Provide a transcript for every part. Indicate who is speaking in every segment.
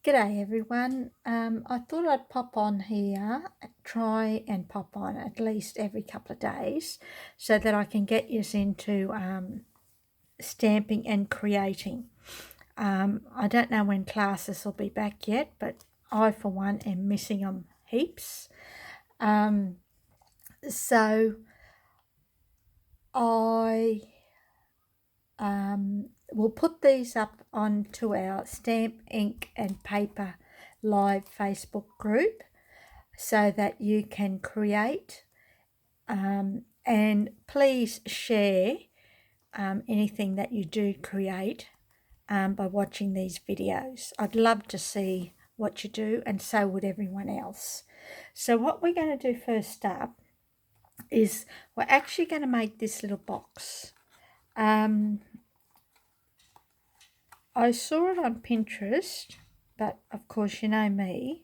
Speaker 1: G'day everyone. I thought I'd pop on here, try and pop on at least every couple of days so that I can get you into stamping and creating. I don't know when classes will be back yet, but I for one am missing them heaps. So I we'll put these up onto our Stamp, Ink and Paper live Facebook group so that you can create and please share anything that you do create by watching these videos. I'd love to see what you do, and so would everyone else. So what we're going to do first up is we're actually going to make this little box. I saw it on Pinterest, but of course you know me,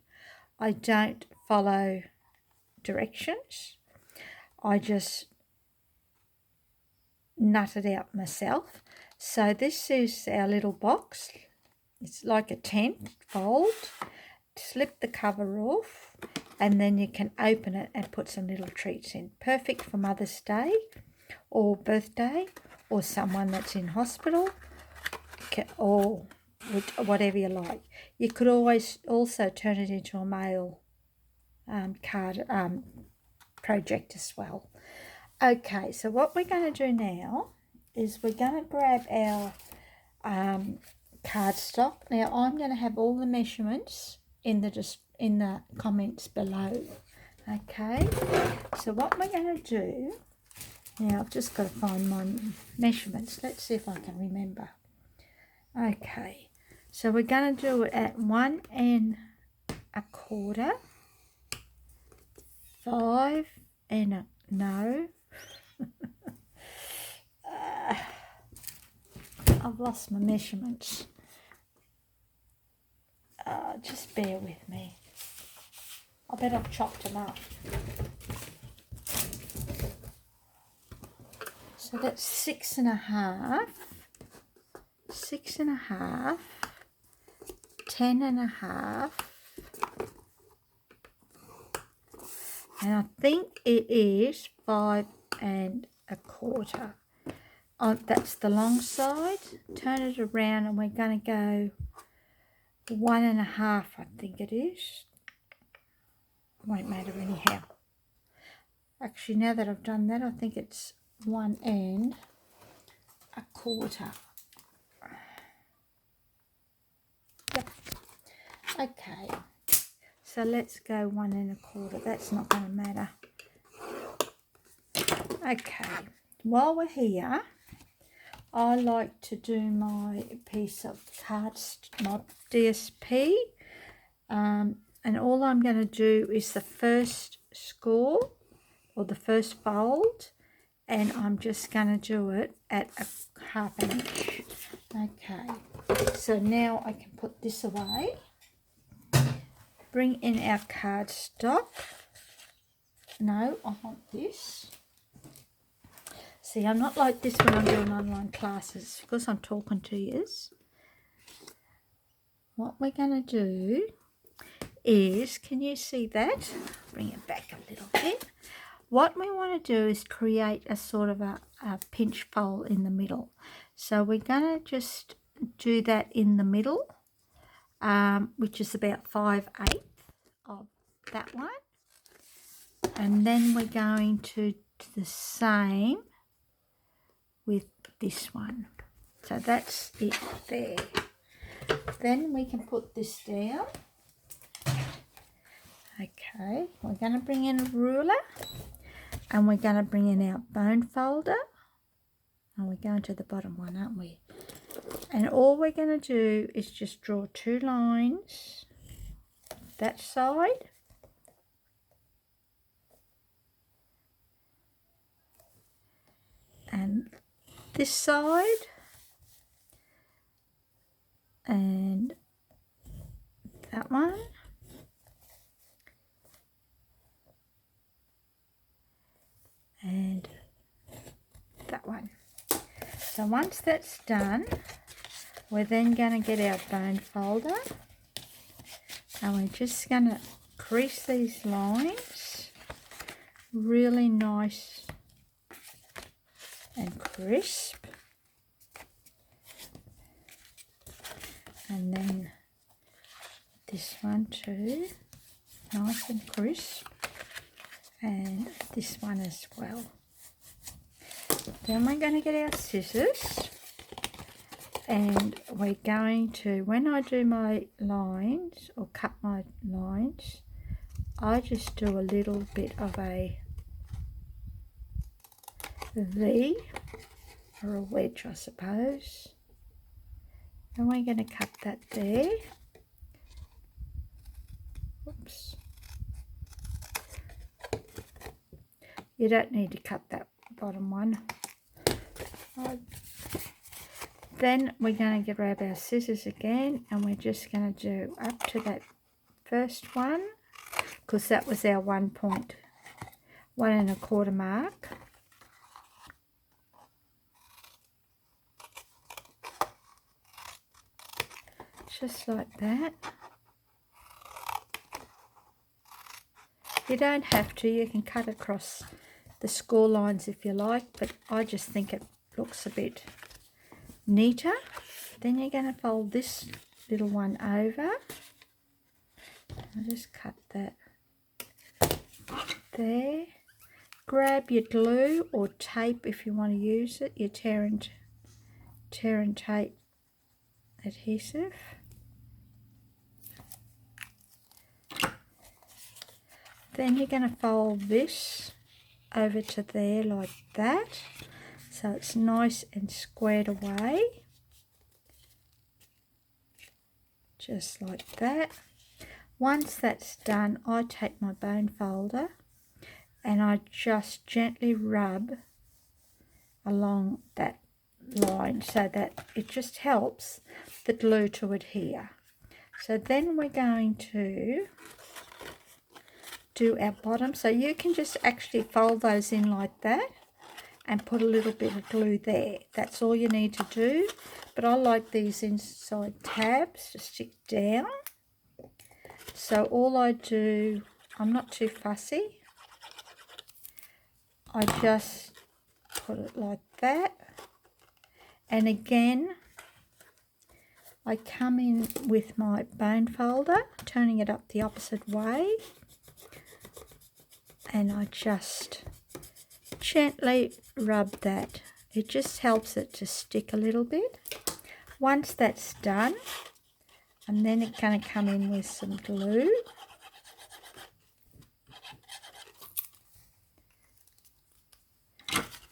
Speaker 1: I don't follow directions. I just nut it out myself. So this is our little box. It's like a tent fold. Slip the cover off and then you can open it and put some little treats in. Perfect for Mother's Day or birthday or someone that's in hospital, or whatever you like. You could always also turn it into a mail card project as well. Okay, so what we're going to do now is we're going to grab our cardstock. Now I'm going to have all the measurements in the comments below. Okay, so what we're going to do now, I've just got to find my measurements. Let's see if I can remember. Okay, so we're going to do it at 1 1/4, 5 and no. I've lost my measurements. Just bear with me. I bet I've chopped them up. So that's 6 1/2, 6 1/2, 10 1/2, and I think it is 5 1/4. That's the long side. Turn it around and we're going to go 1 1/2, I think it is. Won't matter anyhow. Actually, now that I've done that, I think it's 1 1/4. Yep. Okay. So let's go 1 1/4. That's not going to matter. Okay. While we're here, I like to do my piece of my DSP, and all I'm going to do is the first score or the first fold, and I'm just going to do it at a 1/2 inch. Okay, so now I can put this away, bring in our cardstock. No, I want this. See, I'm not like this when I'm doing online classes because I'm talking to you. What we're going to do is, can you see that? Bring it back a little bit. What we want to do is create a sort of a pinch fold in the middle. So we're going to just do that in the middle, which is about 5/8 of that one. And then we're going to do the same with this one. So that's it there. Then we can put this down. Okay, we're going to bring in a ruler and we're going to bring in our bone folder. And we're going to the bottom one, aren't we? And all we're going to do is just draw 2 lines that side and this side and that one and that one. So once that's done, we're then going to get our bone folder And we're just going to crease these lines really nice and crisp. And then this one too, nice and crisp. And this one as well. Then we're going to get our scissors. And we're going to, when I do my lines or cut my lines, I just do a little bit of a V or a wedge, I suppose. And we're going to cut that there. Oops. You don't need to cut that bottom one. Then we're going to grab our scissors again, and we're just going to do up to that first one, because that was our 1 1¼ mark. Just like that. You don't have to, you can cut across the score lines if you like, but I just think it looks a bit neater. Then you're going to fold this little one over. I'll just cut that there. Grab your glue or tape if you want to use it, your tear and tape adhesive. Then you're going to fold this over to there like that, so it's nice and squared away, just like that. Once that's done, I take my bone folder and I just gently rub along that line so that it just helps the glue to adhere. So then we're going to do our bottom, so you can just actually fold those in like that and put a little bit of glue there. That's all you need to do, but I like these inside tabs to stick down. So all I do, I'm not too fussy, I just put it like that, and again I come in with my bone folder, turning it up the opposite way, and I just gently rub that. It just helps it to stick a little bit. Once that's done, I'm then going to come in with some glue.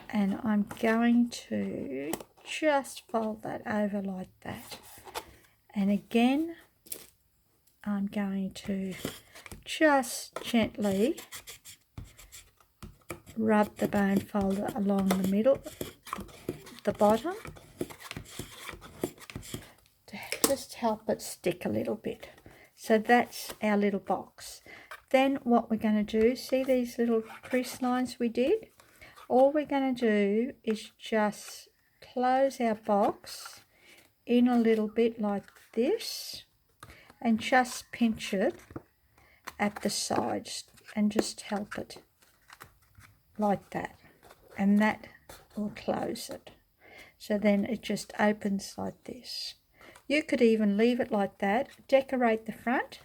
Speaker 1: And I'm going to just fold that over like that. And again, I'm going to just gently rub the bone folder along the middle, the bottom, to just help it stick a little bit. So that's our little box. Then what we're going to do, see these little crease lines we did? All we're going to do is just close our box in a little bit like this and just pinch it at the sides and just help it like that, and that will close it. So then it just opens like this. You could even leave it like that, decorate the front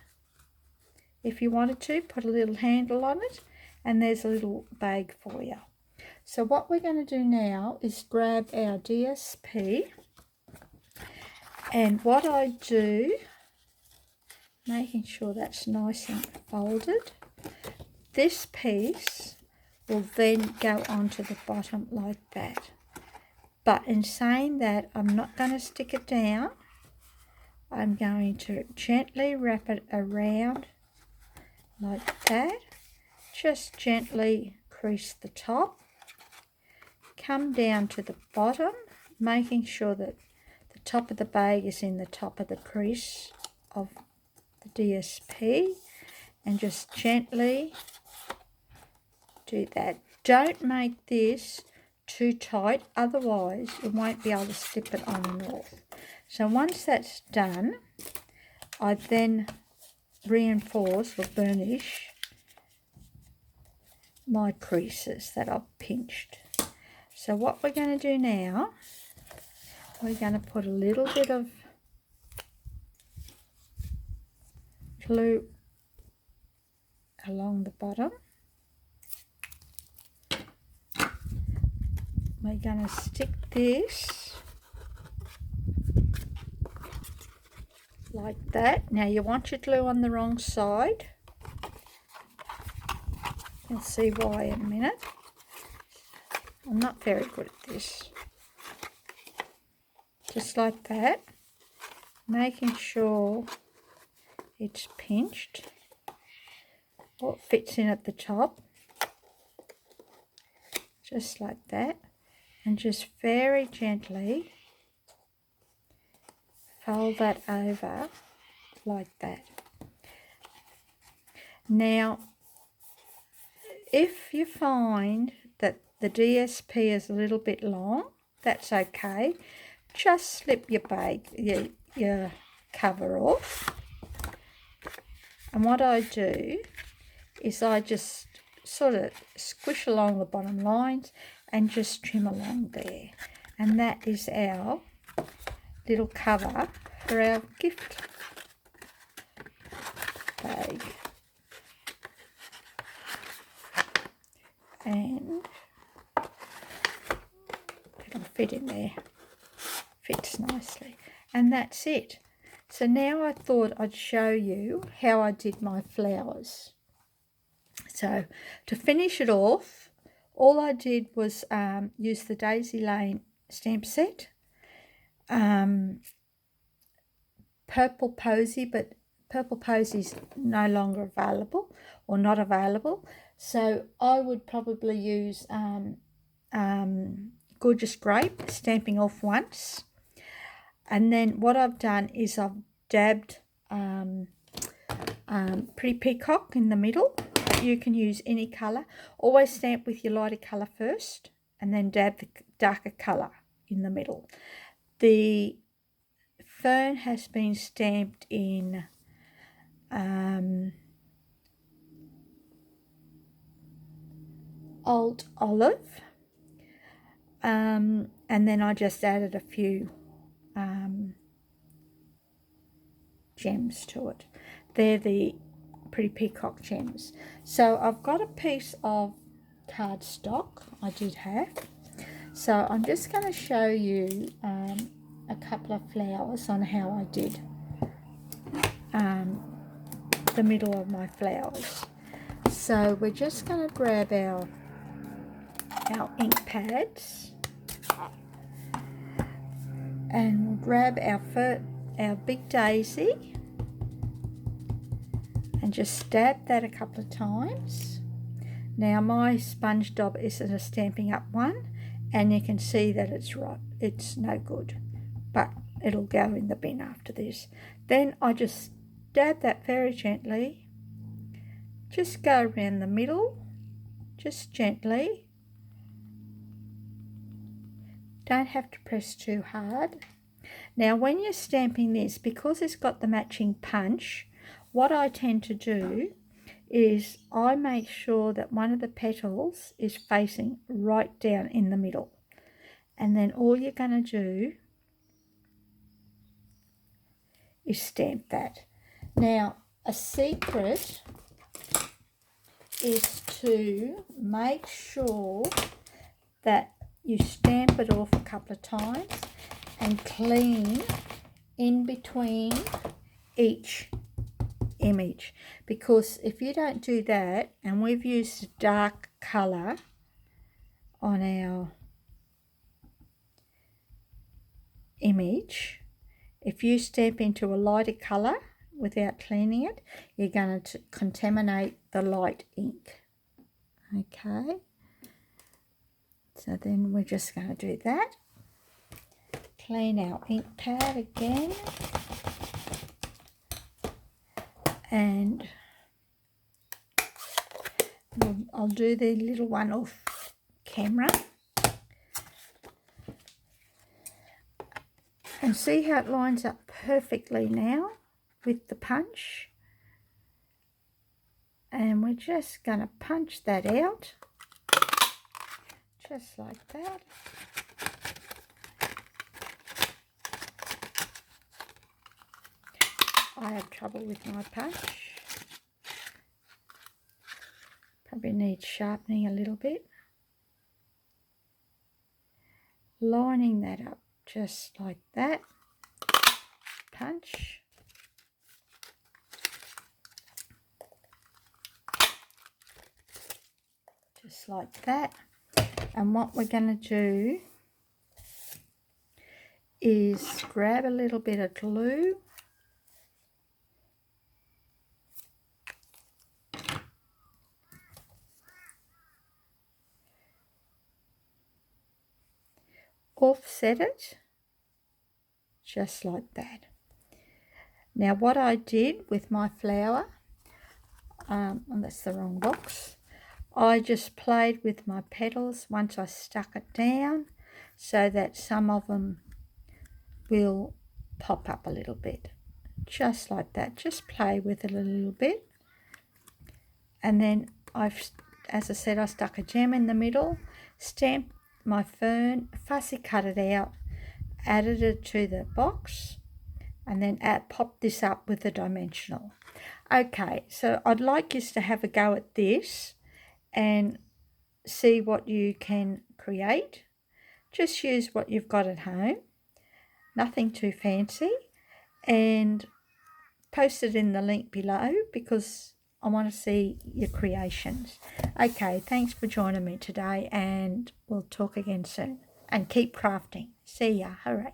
Speaker 1: if you wanted to, put a little handle on it, and there's a little bag for you. So what we're going to do now is grab our DSP, and what I do, making sure that's nice and folded, this piece will then go onto the bottom like that. But in saying that, I'm not going to stick it down. I'm going to gently wrap it around like that. Just gently crease the top. Come down to the bottom, making sure that the top of the bag is in the top of the crease of the DSP, and just gently do that. Don't make this too tight, otherwise you won't be able to slip it on and off. So once that's done, I then reinforce or burnish my creases that I've pinched. So what we're going to do now, we're going to put a little bit of glue along the bottom. We're going to stick this like that. Now you want your glue on the wrong side. You'll see why in a minute. I'm not very good at this. Just like that, making sure it's pinched or it fits in at the top, just like that, and just very gently fold that over like that. Now if you find that the DSP is a little bit long, that's okay. Just slip your your cover off. And what I do is I just sort of squish along the bottom lines and just trim along there. And that is our little cover for our gift bag. And it'll fit in there, fits nicely, and that's it. So now I thought I'd show you how I did my flowers. So to finish it off, all I did was use the Daisy Lane stamp set, Purple Posy, but Purple Posy's no longer available or not available. So I would probably use Gorgeous Grape, stamping off once. And then what I've done is I've dabbed Pretty Peacock in the middle. You can use any colour. Always stamp with your lighter colour first and then dab the darker colour in the middle. The fern has been stamped in Old Olive, and then I just added a few gems to it. They're the Pretty Peacock gems. So I've got a piece of cardstock I did have. So I'm just going to show you a couple of flowers on how I did the middle of my flowers. So we're just going to grab our ink pads and we'll grab our big daisy and just dab that a couple of times. Now my sponge daub isn't a Stampin' Up one, and you can see that it's no good, but it'll go in the bin after this. Then I just dab that very gently, just go around the middle, just gently. Don't have to press too hard. Now when you're stamping this, because it's got the matching punch, what I tend to do is I make sure that one of the petals is facing right down in the middle. And then all you're going to do is stamp that. Now a secret is to make sure that you stamp it off a couple of times and clean in between each image, because if you don't do that, and we've used a dark colour on our image, if you stamp into a lighter colour without cleaning it, you're going to contaminate the light ink. Okay, so then we're just going to do that. Clean our ink pad again, and I'll do the little one off camera and see how it lines up perfectly now with the punch. And we're just going to punch that out, just like that. I have trouble with my punch. Probably needs sharpening a little bit. Lining that up just like that. Punch. Just like that. And what we're going to do is grab a little bit of glue. Offset it just like that. Now what I did with my flower, and that's the wrong box, I just played with my petals once I stuck it down so that some of them will pop up a little bit, just like that. Just play with it a little bit. And then as I said, I stuck a gem in the middle, stamped my fern, fussy cut it out, added it to the box, and then popped this up with a dimensional. Okay, so I'd like you to have a go at this and see what you can create. Just use what you've got at home, nothing too fancy, and post it in the link below because I want to see your creations. Okay, thanks for joining me today, and we'll talk again soon. And keep crafting. See ya. Hooray.